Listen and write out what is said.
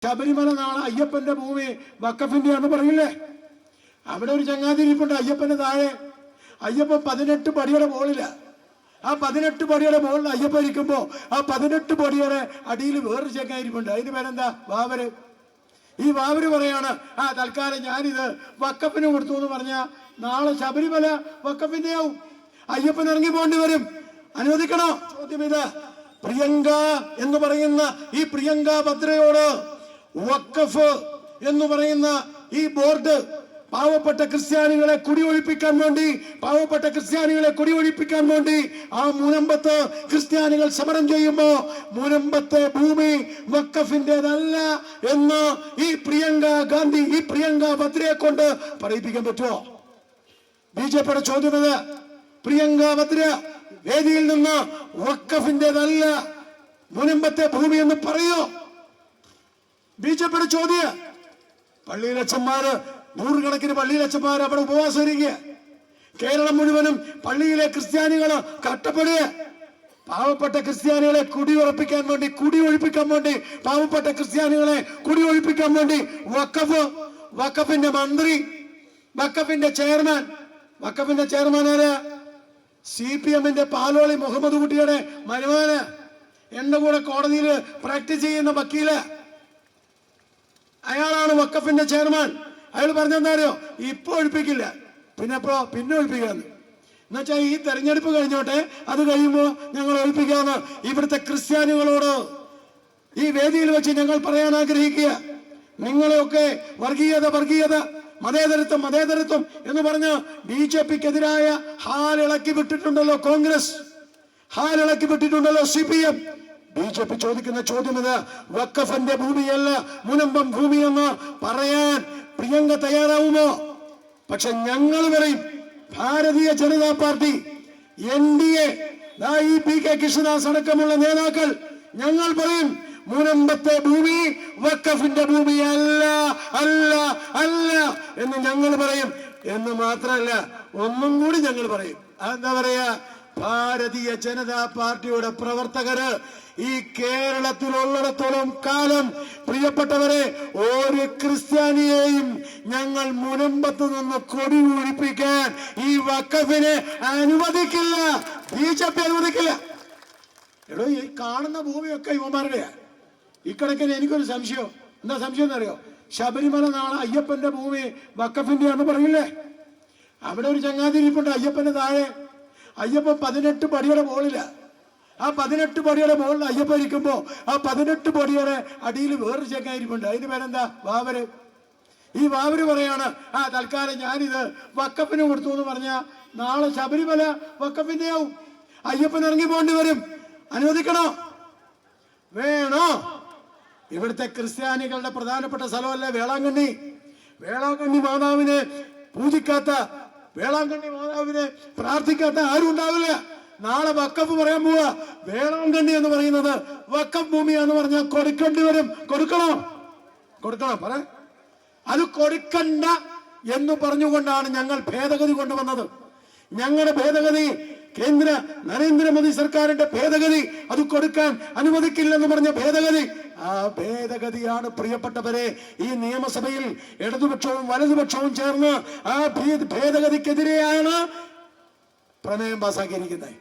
ശബരിമല നാളെ അയ്യപ്പന്റെ ഭൂമി വഖഫിന്റെ ആണെന്ന് പറയില്ലേ? അവിടെ ഒരു ചങ്ങാതി ഇരിപ്പുണ്ട് അയ്യപ്പന്റെ താഴെ. അയ്യപ്പൻ 18 പടിയുടെ മുകളില. ആ 18 പടിയുടെ മുകളിൽ അയ്യപ്പൻ ഇരിക്കുമ്പോ ആ 18 പടിയുടെ അടിയിൽ വേറൊരു ചങ്ങായിരിപ്പുണ്ട്. അതിന് പേരെന്താ? വാവര്. ഈ വാവര് പറയാണ്, തൽക്കാലം ഞാനിത് വഖഫിന് കൊടുത്തു എന്ന് പറഞ്ഞ നാളെ ശബരിമല വഖഫിന്റെ ആവും. അയ്യപ്പൻ ഇറങ്ങി പോകേണ്ടി വരും. അനുവദിക്കണോ? ചോദ്യം ഇത്. പ്രിയങ്ക എന്ന് പറയുന്ന ഈ പ്രിയങ്ക ഭദ്രയോട് വഖഫ് എന്ന് പറയുന്ന ഈ ബോർഡ് പാവപ്പെട്ട ക്രിസ്ത്യാനികളെ കുടിയൊഴിപ്പിക്കാൻ വേണ്ടി ആ മുനമ്പത്ത് ക്രിസ്ത്യാനികൾ സമരം ചെയ്യുമ്പോ മുനമ്പത്തെ ഭൂമി വഖഫിന്റേതല്ല എന്ന് ഈ പ്രിയങ്ക ഭദ്രയെ കൊണ്ട് പറയിപ്പിക്കാൻ പറ്റുമോ? ബിജെപിയുടെ ചോദ്യം ഇത്. പ്രിയങ്ക ഭദ്ര വേദിയിൽ നിന്ന് വഖഫിന്റേതല്ല മുനമ്പത്തെ ഭൂമി എന്ന് പറയോ? ബിജെപിയുടെ ചോദ്യം. പള്ളിയിലച്ചന്മാര്, നൂറുകണക്കിന് പള്ളിയിലച്ചന്മാർ അവിടെ ഉപവാസം ഇരിക്കുക. കേരളം മുഴുവനും പള്ളിയിലെ ക്രിസ്ത്യാനികള് കട്ടപ്പെടുക. പാവപ്പെട്ട ക്രിസ്ത്യാനികളെ കുടിയൊഴിപ്പിക്കാൻ വേണ്ടി പാവപ്പെട്ട ക്രിസ്ത്യാനികളെ കുടിയൊഴിപ്പിക്കാൻ വേണ്ടി വഖഫിന്റെ മന്ത്രി, വഖഫിന്റെ ചെയർമാൻ ആരാ? CPM-ന്റെ പാലോളി മുഹമ്മദ് കുട്ടിയുടെ മരുമകന്, എന്റെ കൂടെ കോടതിയിൽ പ്രാക്ടീസ് ചെയ്യുന്ന വക്കീല്, അയാളാണ് വഖഫിന്റെ ചെയർമാൻ. അയാൾ പറഞ്ഞെന്താ അറിയോ? ഇപ്പൊ ഒഴിപ്പിക്കില്ല, പിന്നെ ഒഴിപ്പിക്കാന്ന്. എന്നുവെച്ചാൽ ഈ തെരഞ്ഞെടുപ്പ് കഴിഞ്ഞോട്ടെ, അത് കഴിയുമ്പോ ഞങ്ങൾ ഒഴിപ്പിക്കാന്ന് ഇവിടുത്തെ ക്രിസ്ത്യാനികളോട് ഈ വേദിയിൽ വെച്ച് ഞങ്ങൾ പറയാൻ ആഗ്രഹിക്കുക. നിങ്ങളെയൊക്കെ വർഗീയത, മതേതരത്വം എന്ന് പറഞ്ഞ് BJP-ക്കെതിരായ ഹാലിളക്കി വിട്ടിട്ടുണ്ടല്ലോ കോൺഗ്രസ്, ഹാലിളക്കി വിട്ടിട്ടുണ്ടല്ലോ CPM. BJP ചോദിക്കുന്ന ചോദ്യം ഇത്. വഖഫിന്റെ ഭൂമിയല്ല മുനമ്പം ഭൂമിയെന്ന് പറയാൻ പ്രിയങ്ക തയ്യാറാവുമോ? പക്ഷെ ഞങ്ങൾ പറയും, ഭാരതീയ ജനതാ പാർട്ടി, NDA, ഈ PK കൃഷ്ണദാസ് അടക്കമുള്ള നേതാക്കൾ ഞങ്ങൾ പറയും, മുനമ്പത്തെ ഭൂമി വഖഫിന്റെ ഭൂമി അല്ല എന്ന് ഞങ്ങൾ പറയും. എന്ന് മാത്രമല്ല, ഒന്നും കൂടി ഞങ്ങൾ പറയും. അതെന്താ പറയാ? ഭാരതീയ ജനതാ പാർട്ടിയുടെ പ്രവർത്തകര് ഈ കേരളത്തിലുള്ളിടത്തോളം കാലം, പ്രിയപ്പെട്ടവരെ, ഒരു ക്രിസ്ത്യാനിയെയും ഞങ്ങൾ മുനമ്പത്ത് നിന്ന് കൊടി ഒഴിപ്പിക്കാൻ ഈ വഖഫിനെ അനുവദിക്കില്ല. BJP അനുവദിക്കില്ല. എടോ, ഈ കാണുന്ന ഭൂമിയൊക്കെ ഇവന്മാരുടെയാ. ഇക്കണക്കിന് എനിക്കൊരു സംശയം. എന്താ സംശയം എന്നറിയോ? ശബരിമല നാളെ അയ്യപ്പന്റെ ഭൂമി വഖഫിന്റെ ആണെന്ന് പറയില്ലേ? അവിടെ ഒരു ചങ്ങാതി ഇരിപ്പുണ്ട് അയ്യപ്പന്റെ താഴെ. അയ്യപ്പൻ 18 പടിയുടെ മുകളില. ആ 18 പടിയുടെ മുകളിൽ അയ്യപ്പൻ ഇരിക്കുമ്പോ ആ 18 പടിയുടെ അടിയിൽ വേറൊരു ചങ്ങായിരിപ്പുണ്ട്. അതിന് പേരെന്താ? വാവര്. ഈ വാവര് പറയാണ്, തൽക്കാലം ഞാനിത് വഖഫിന് കൊടുത്തു എന്ന് പറഞ്ഞ നാളെ ശബരിമല വഖഫിന്റെ ആവും. അയ്യപ്പൻ ഇറങ്ങി പോകേണ്ടി വരും. അനുവദിക്കണോ? വേണോ? ഇവിടുത്തെ ക്രിസ്ത്യാനികളുടെ പ്രധാനപ്പെട്ട സ്ഥലമല്ലേ വേളാങ്കണ്ണി മാതാവിനെ പൂജിക്കാത്ത, വേളാങ്കണ്ണി മാതാവിനെ പ്രാർത്ഥിക്കാത്ത ആരും ഉണ്ടാവില്ല. നാളെ വഖഫ് പറയാൻ പോവാ. വേളാങ്കണ്ണി എന്ന് പറയുന്നത് വഖഫ് ഭൂമിയാന്ന് പറഞ്ഞാൽ കൊടുക്കേണ്ടി വരും. കൊടുക്കണം പറ. അത് കൊടുക്കണ്ട എന്ന് പറഞ്ഞുകൊണ്ടാണ് ഞങ്ങൾ ഭേദഗതി കൊണ്ടുവന്നത്. ഞങ്ങളുടെ ഭേദഗതി, കേന്ദ്ര നരേന്ദ്രമോദി സർക്കാരിന്റെ ഭേദഗതി, അത് കൊടുക്കാൻ അനുവദിക്കില്ലെന്ന് പറഞ്ഞ ഭേദഗതി. ആ ഭേദഗതിയാണ്, പ്രിയപ്പെട്ടവരെ, ഈ നിയമസഭയിൽ ഇടതുപക്ഷവും വലതുപക്ഷവും ചേർന്ന് ആ ഭേദഗതിക്കെതിരെയാണ് പ്രമേയം പാസാക്കിയിരിക്കുന്നത്.